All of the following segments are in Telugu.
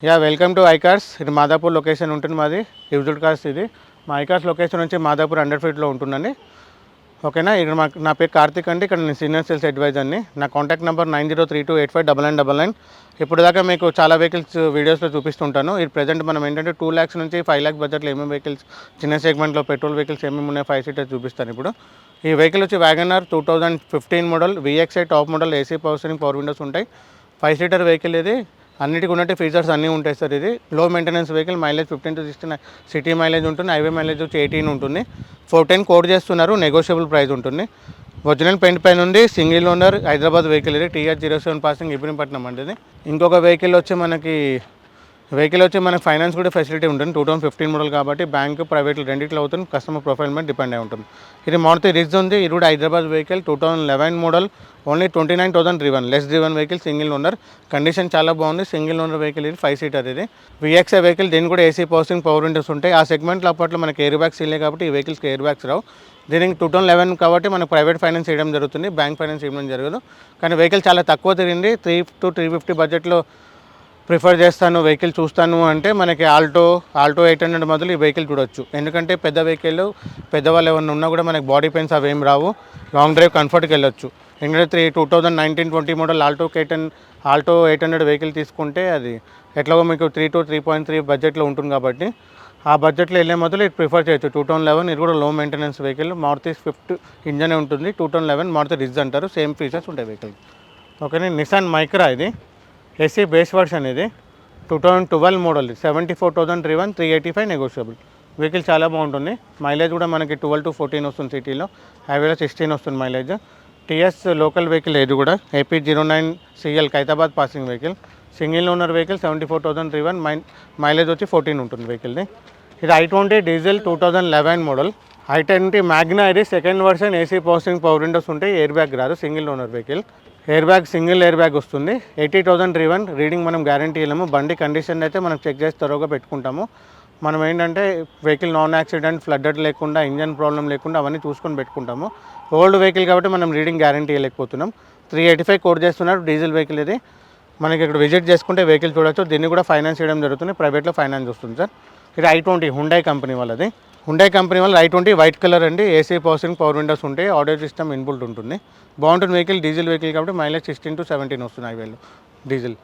Welcome to ఐకార్స్. ఇది మాదాపూర్ లొకేషన్ ఉంటుంది. మాది యూజ్డ్ కార్స్. ఇది మా ఐకార్స్ లొకేషన్ నుంచి మాదాపూర్ 100 ఫీట్లో ఉంటుందండి. ఓకేనా. ఇక్కడ నా పేరు కార్తిక్ అండి. ఇక్కడ నేను సీనియర్ సేల్స్ అడ్వైజర్ని. నా కాంటాక్ట్ నెంబర్ 9032859999. ఇప్పుడు దాకా మీకు చాలా వెహికల్స్ వీడియోస్లో చూపిస్తుంటాను. ఇది ప్రజెంట్ మనం ఏంటంటే 2 lakhs నుంచి 5 lakhs బడ్జెట్లో ఏమేమి వెహికల్స్, చిన్న సెగ్మెంట్లో పెట్రోల్ వెహికల్స్ ఏమేమి ఉన్నాయి 5 సీటర్స్ చూపిస్తాను. ఇప్పుడు ఈ వెహికల్ వచ్చి WagonR 2015 model, VXI top model, AC power steering, power windows ఉంటాయి. 5 సీటర్ వెహికల్ ఇది. అన్నిటికీ ఉన్నట్టు ఫీచర్స్ అన్నీ ఉంటాయి సార్. ఇది లో maintenance vehicle. Mileage 15 to 16 city mileage ఉంటుంది. హైవే మైలేజ్ వచ్చి 18 ఉంటుంది. 410 కోడ్ చేస్తున్నారు. నెగోషియబుల్ ప్రైస్ ఉంటుంది. ఒరిజినల్ పెయింట్ పైన ఉంది. Single owner Hyderabad vehicle. ఇది TH07 పాసింగ్ ఇబ్రహీంపట్నం అండి. ఇది ఇంకొక వెహికల్ వచ్చి మనకి మనకి ఫైనాన్స్ కూడా ఫెసిలిటీ ఉంటుంది. 2015 మోడల్ కాబట్టి బ్యాంక్, ప్రైవేట్లు రెండిట్లో అవుతుంది. కస్టమర్ ప్రొఫైల్ మీద డిపెండ్ అయి ఉంటుంది. ఇది మారుతి రిజ్ ఉంది. ఇది కూడా Hyderabad vehicle. 2011 model. Only 29,000 driven. Less driven vehicle. Single owner. Condition చాలా బాగుంది. Single owner vehicle. ఇది 5 సీటర్. ఇది VXI వెహికల్. దీని కూడా ఏసీ పవర్సింగ్, పవర్ విండోస్ ఉంటాయి. ఆ సెగ్మెంట్లో అప్పట్లో మనకి ఎయిర్ బ్యాగ్స్ ఇల్లే కాబట్టి ఈ వెహికల్స్కి ఎయిర్ బ్యాగ్స్ రావు. దీనికి 2011 కాబట్టి మనకు ప్రైవేట్ ఫైనాన్స్ చేయడం జరుగుతుంది. బ్యాంక్ ఫైనాన్స్ చేయడం జరగదు. కానీ వెహికల్ చాలా తక్కువ తిరిగింది. 3 to 350 బడ్జెట్లో ప్రిఫర్ చేస్తాను, వెహికల్ చూస్తాను అంటే మనకి ఆల్టో 800 మొదలు ఈ వెహికల్ చూడొచ్చు. ఎందుకంటే పెద్ద వెహికల్, పెద్దవాళ్ళు ఎవరైనా ఉన్నా కూడా మనకి బాడీ పెయిన్స్ అవి ఏం రావు. లాంగ్ డ్రైవ్ కంఫర్ట్కి వెళ్ళొచ్చు. ఎందుకంటే 2019-20 మోడల్ ఆల్టో 800 వెహికల్ తీసుకుంటే అది ఎట్లాగో మీకు 3 to 3.3 బడ్జెట్లో ఉంటుంది కాబట్టి ఆ బడ్జెట్లో వెళ్ళే మొదలు ఇది ప్రిఫర్ చేయొచ్చు. 2011 ఇది కూడా లో మెయింటెనెన్స్ వెహికల్. మారుతి స్విఫ్ట్ ఇంజనే ఉంటుంది. 2011 మారుతి రిజ్ అంటారు. సేమ్ ఫీచర్స్ ఉంటాయి వెహికల్. ఓకేనా. Nissan Micra. ఇది ఏసీ బేస్ వర్షన్. ఇది 2012 మోడల్. 74,000 driven, 385 negotiable. వెహికల్ చాలా బాగుంటుంది. మైలేజ్ కూడా మనకి 12 to 14 వస్తుంది సిటీలో. హైవేలో 16 వస్తుంది మైలేజ్. TS local vehicle. ఇది కూడా AP09CL Khairatabad passing vehicle. Single owner vehicle. 74,000 driven, mileage వచ్చి 14 ఉంటుంది వెహికల్ది. ఇది i20 diesel 2011 model. i20 magna. ఇది second version. AC power steering, power windows ఉంటాయి. ఎయిర్ బ్యాగ్ రాదు. Single owner vehicle. Air bag, single air bag వస్తుంది. 80,000 డ్రివన్. రీడింగ్ మనం గ్యారంటీ ఇవ్వలేము. బండి కండిషన్ అయితే మనం చెక్ చేసి త్వరగా పెట్టుకుంటాము. మనం ఏంటంటే వెహికల్ నాన్ యాక్సిడెంట్, ఫ్లడ్డెడ్ లేకుండా, ఇంజన్ ప్రాబ్లం లేకుండా అవన్నీ చూసుకొని పెట్టుకుంటాము. ఓల్డ్ వెహికల్ కాబట్టి మనం రీడింగ్ గ్యారంటీ ఇవ్వలేకపోతున్నాం. 385 కోడ్ చేస్తున్నారు. Diesel vehicle. ఇది మనకి ఇక్కడ విజిట్ చేసుకుంటే వెహికల్ చూడొచ్చు. దీన్ని కూడా ఫైనాన్స్ చేయడం జరుగుతుంది. ప్రైవేట్లో ఫైనాన్స్ వస్తుంది సార్. ఇది i20 హుండై కంపెనీ వాళ్ళది. i20 వైట్ కలర్ అండి. ఏసీ పవర్సింగ్, పవర్ విండోస్ ఉంటాయి. ఆడియో సిస్టమ్ ఇన్బుల్ట్ ఉంటుంది. బాగుంటుంది వెహికల్. డీజిల్ వెహికల్ కాబట్టి మైలేజ్ 16 to 17 వస్తుంది హైవేలో డీజిల్.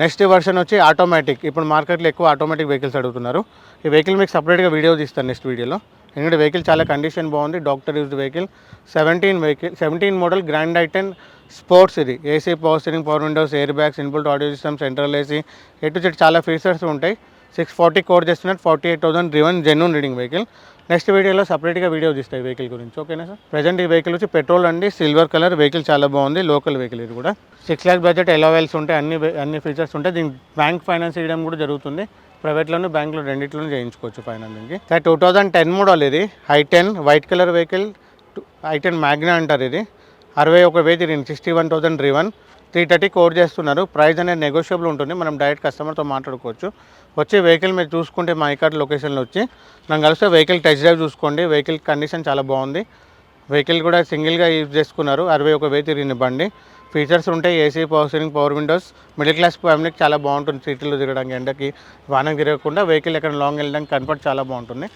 నెక్స్ట్ వర్షన్ వచ్చి ఆటోమేటిక్. ఇప్పుడు మార్కెట్లో ఎక్కువ ఆటోమేటిక్ వెహికల్స్ అడుగుతున్నారు. ఈ వెహికల్ మీకు సపరేట్గా వీడియో తీస్తాను నెక్స్ట్ వీడియోలో. ఎందుకంటే వెహికల్ చాలా కండిషన్ బాగుంది. Doctor used vehicle. 17 model grand i10 sports. ఇది AC power steering, power windows, air bags, inbuilt audio system, central AC, A to Z చాలా ఫీచర్స్ ఉంటాయి. 640 కోడ్ చేస్తున్నారు. 48,000 driven, genuine reading vehicle. Next వీడియోలో సపరేట్గా వీడియో తీస్తాయి వెహికల్ గురించి. ఓకేనా సార్. ప్రజెంట్ ఈ వెహికల్ వచ్చి పెట్రోల్ అండి. Silver colour vehicle. చాలా బాగుంది. Local vehicle. ఇది కూడా 6 lakhs బడ్జెట్. ఎలవెల్స్ ఉంటాయి. అన్ని ఫీచర్స్ ఉంటాయి. దీనికి బ్యాంక్ ఫైనాన్స్ చేయడం కూడా జరుగుతుంది. ప్రైవేట్లోనే, బ్యాంక్లో రెండింటిలోనే చేయించుకోవచ్చు ఫైనాన్సింగ్కి. Sir 2010 model. ఇది i10 white colour vehicle. i10 Magna అంటారు. ఇది 61,000 తిరిగింది. 61,000 డ్రివన్, 330 కోడ్ చేస్తున్నారు. ప్రైస్ అనేది నెగోషియబుల్ ఉంటుంది. మనం డైరెక్ట్ కస్టమర్తో మాట్లాడుకోవచ్చు. వచ్చే వెహికల్ మీరు చూసుకుంటే మా ఐకార్డ్ లొకేషన్లో వచ్చి నాకు కలిస్తే వెహికల్ టెస్ట్ డ్రైవ్ చూసుకోండి. వెహికల్ కండిషన్ చాలా బాగుంది. వెహికల్ కూడా సింగిల్గా యూజ్ చేసుకున్నారు. 61,000 తిరిగిన బండి. ఫీచర్స్ ఉంటాయి. AC power steering, power Windows. Middle class ఫ్యామిలీకి చాలా బాగుంటుంది. సిటీలో తిరగడానికి, ఎండకి వానకి తిరగకుండా వెహికల్ ఎక్కడ లాంగ్ వెళ్ళడానికి కంఫర్ట్ చాలా బాగుంటుంది.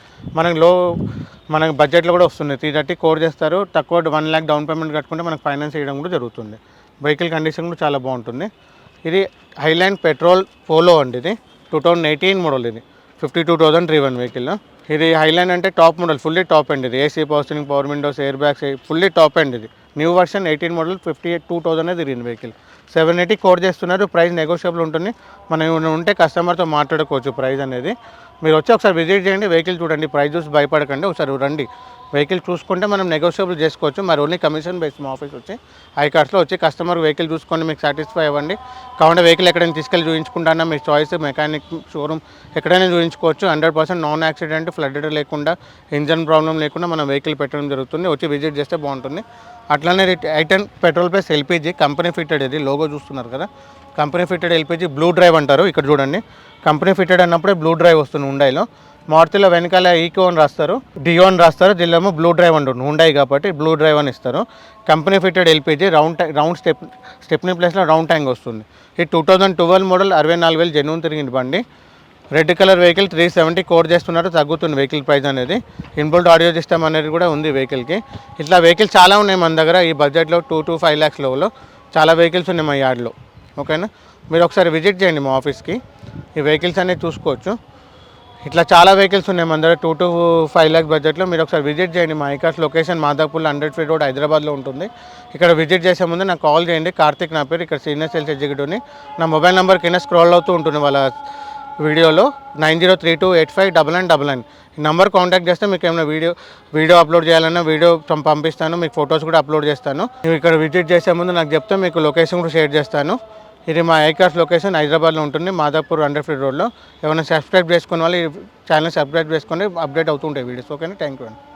మనకు బడ్జెట్లో కూడా వస్తుంది. 330 కోడ్ చేస్తారు. తక్కువ 1 lakh డౌన్ పేమెంట్ కట్టుకుంటే మనకు ఫైనాన్స్ చేయడం కూడా జరుగుతుంది. వెహికల్ కండిషన్ కూడా చాలా బాగుంటుంది. ఇది హైలాండ్ పెట్రోల్ పోలో అండి. ఇది 2018 మోడల్. ఇది 52,000 డ్రివన్ వెహికల్. ఇది హైలాండ్ అంటే top model. Fully top end. ఇది AC power steering, power windows, air bags, fully top end. ఇది న్యూ వర్షన్ 18 మోడల్. 52,000 తిరిగింది వెహికల్. 780 కోడ్ చేస్తున్నారు. ప్రైస్ నెగోషియబుల్ ఉంటుంది. మనం ఉంటే కస్టమర్తో మాట్లాడుకోవచ్చు ప్రైస్ అనేది. మీరు వచ్చి ఒకసారి విజిట్ చేయండి. వెహికల్ చూడండి. ప్రైస్ చూసి భయపడకండి. ఒకసారి రండి. వెహికల్ చూసుకుంటే మనం నెగోషియబుల్ చేసుకోవచ్చు. మరి ఓన్లీ కమిషన్ బేస్ మా ఆఫీస్ వచ్చి ఐకార్స్లో వచ్చి కస్టమర్ వెహికల్ చూసుకొని మీకు సాటిస్ఫై అవ్వండి. కావాలంటే వెహికల్ ఎక్కడైనా తీసుకెళ్ళి చూపించుకుంటానా మీ చాయిస్. మెకానిక్ షోరూమ్ ఎక్కడైనా చూపించుకోవచ్చు. 100% నాన్ యాక్సిడెంట్, ఫ్లడ్ లేకుండా, ఇంజన్ ప్రాబ్లం లేకుండా మనం వెహికల్ పెట్టడం జరుగుతుంది. వచ్చి విజిట్ చేస్తే బాగుంటుంది. అట్లానే i10 petrol plus LPG company fitted. ఇది లోగో చూస్తున్నారు కదా. Company fitted LPG blue drive అంటారు. ఇక్కడ చూడండి. కంపెనీ ఫిట్టెడ్ అన్నప్పుడే బ్లూ డ్రైవ్ వస్తుంది హుండైలో. మారుతిలో వెనకాల ఈకో అని రాస్తారు, డియో అని రాస్తారు, దీనిలో బ్లూ డ్రైవ్ ఉంటుంది, హుండై కాబట్టి బ్లూ డ్రైవ్ అని ఇస్తారు. Company fitted LPG, round stepney ప్లేస్లో రౌండ్ ట్యాంక్ వస్తుంది. ఇది 2012 మోడల్, 64,000 జెన్యూన్ తిరిగింది బండి. రెడ్ కలర్ వెహికల్ 370 కోడ్ చేస్తున్నారు, తగ్గుతుంది వెహికల్ ప్రైస్ అనేది. ఇన్బుల్ట్ ఆడియో సిస్టమ్ అనేది కూడా ఉంది వెహికల్కి. ఇట్లా వెహికల్స్ చాలా ఉన్నాయి మన దగ్గర. ఈ బడ్జెట్లో 2 to 5 lakhs లోలో చాలా వెహికల్స్ ఉన్నాయి మా యార్డ్లో. ఓకేనా, మీరు ఒకసారి విజిట్ చేయండి మా ఆఫీస్కి, ఈ వెహికల్స్ అనేది చూసుకోవచ్చు. ఇట్లా చాలా వెహికల్స్ ఉన్నాయి మన దగ్గర 2 to 5 lakhs బడ్జెట్లో. మీరు ఒకసారి విజిట్ చేయండి. మా ఐకార్స్ లొకేషన్ మాదాపూర్లో 100 feet రోడ్ హైదరాబాద్లో ఉంటుంది. ఇక్కడ విజిట్ చేసే ముందు నాకు కాల్ చేయండి. కార్తిక్ నా పేరు, ఇక్కడ సీనియర్ సేల్స్ ఎగ్జిక్యూటివ్ని. నా మొబైల్ నెంబర్ కింద స్క్రోల్ అవుతూ ఉంటుంది వాళ్ళ వీడియోలో, 9032859999. ఈ నెంబర్ కాంటాక్ట్ చేస్తే మీకు ఏమైనా వీడియో అప్లోడ్ చేయాలన్నా వీడియో పంపిస్తాను, మీకు ఫొటోస్ కూడా అప్లోడ్ చేస్తాను. మీరు ఇక్కడ విజిట్ చేసే ముందు నాకు చెప్తే మీకు లొకేషన్ కూడా షేర్ చేస్తాను. ఇది మా ఐకార్స్ లొకేషన్ హైదరాబాద్లో ఉంటుంది, మాదాపూర్ 100 feet రోడ్లో. ఏమైనా సబ్స్క్రైబ్ చేసుకున్న వాళ్ళు ఈ ఛానల్ సబ్స్క్రైబ్ చేసుకొని అప్డేట్ అవుతుంటాయి వీడియోస్. ఓకేనా, థ్యాంక్ యూ అండి.